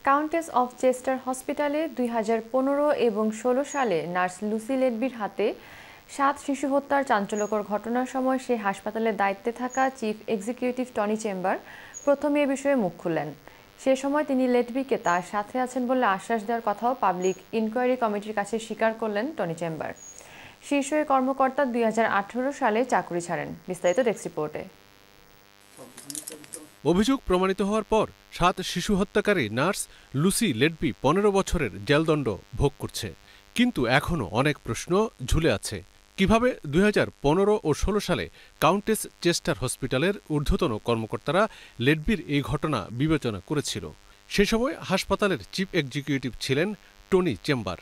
Countess of Chester হসপিটালে 2015 এবং 16 সালে নার্স লুসি লেডবির হাতে 7 শিশু হত্যার চাঞ্চল্যকর ঘটনার সময় সেই হাসপাতালের দায়িত্বে থাকা চিফ এক্সিকিউটিভ টনি চেম্বার প্রথমে এ বিষয়ে মুখ খুললেন। সে সময় তিনি লেডবিকে তার সাথে আছেন বলে আশ্বাস দেওয়ার কথাও পাবলিক ইনকোয়ারি কমিটির কাছে স্বীকার করলেন টনি চেম্বার। শীর্ষ এই কর্মকর্তা 2018 সালে চাকরি ছাড়েন। বিস্তারিত ডেস্ক রিপোর্টে। অভিযোগ প্রমাণিত হওয়ার পর 7 শিশু হত্যাকারী নার্স লুসি লেডবি 15 বছরের জেলদণ্ড ভোগ করছে। কিন্তু এখনও অনেক প্রশ্ন ঝুলে আছে। কিভাবে 2015 ও 16 সালে কাউন্টেস চেস্টার হসপিটালের ঊর্ধ্বতন কর্মকর্তারা লেডবির এই ঘটনা বিবেচনা করেছিল? সে সময় হাসপাতালের চিফ এক্সিকিউটিভ ছিলেন টনি চেম্বার।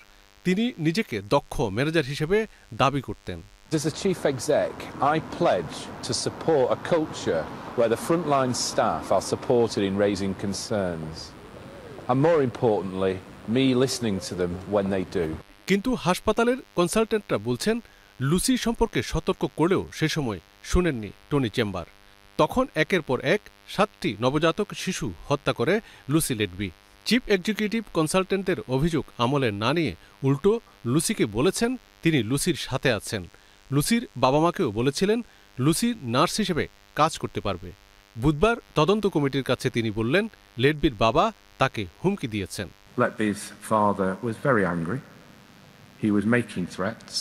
তিনি নিজেকে দক্ষ ম্যানেজার হিসেবে দাবি করতেন। As a chief exec, I pledge to support a culture where the frontline staff are supported in raising concerns. And more importantly, me listening to them when they do. কিন্তু হাসপাতালের কনসালটেন্টরা বলছেন Lucy সম্পর্কে সতর্ক করলেও সে সময় শুনেননি টনি চেম্বার। তখন একের পর এক 7টি নবজাতক শিশু হত্যা করে লুসি লেডবি। চিফ এক্সিকিউটিভ কনসালটেন্টের অভিযোগ আমলে না নিয়ে উল্টো লুসিকে বলেছেন তিনি লুসির সাথে আছেন। লুসির বাবা মাকেও বলেছিলেন লুসি নার্স হিসেবে কাজ করতে পারবে। বুধবার তদন্ত কমিটির কাছে তিনি বললেন লেডবির বাবা তাকে হুমকি দিয়েছেন। Letby's father was very angry. He was making threats.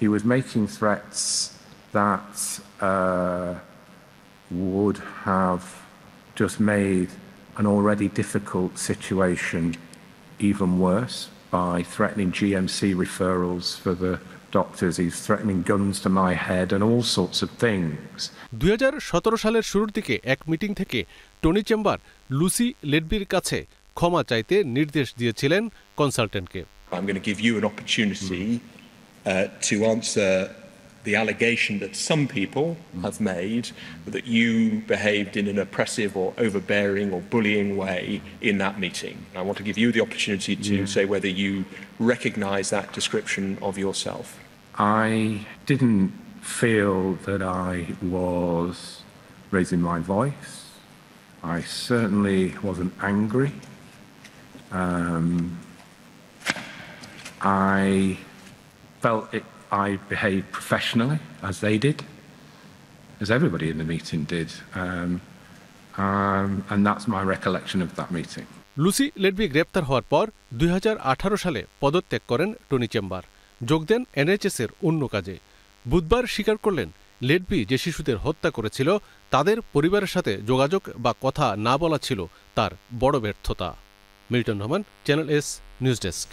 He was making threats that would have just made an already difficult situation even worse by threatening GMC referrals for the doctors. He's threatening guns to my head and all sorts of things. 2017 সালের শুরুর দিকে এক meeting থেকে Tony chamber Lucy লেডবির কাছে ক্ষমা চাইতে নির্দেশ দিয়েছিলেন কনসালটেন্টকে। I'm going to give you an opportunity to answer the allegation that some people have made that you behaved in an oppressive or overbearing or bullying way in that meeting. I want to give you the opportunity to say whether you recognize that description of yourself. I didn't feel that I was raising my voice. I certainly wasn't angry. I felt I behaved professionally, as they did, as everybody in the meeting did, and that's my recollection of that meeting. Lucy Letby গ্রেপ্তার হওয়ার পর 2018 সালে পদত্যাগ করেন Tony chamber, যোগ দেন NHS-এর অন্য কাজে। বুধবার স্বীকার করলেন লেডবি যে শিশুদের হত্যা করেছিল তাদের পরিবারের সাথে যোগাযোগ বা কথা না বলা ছিল তার বড় ব্যর্থতা। Milton Rahman, channel S news desk.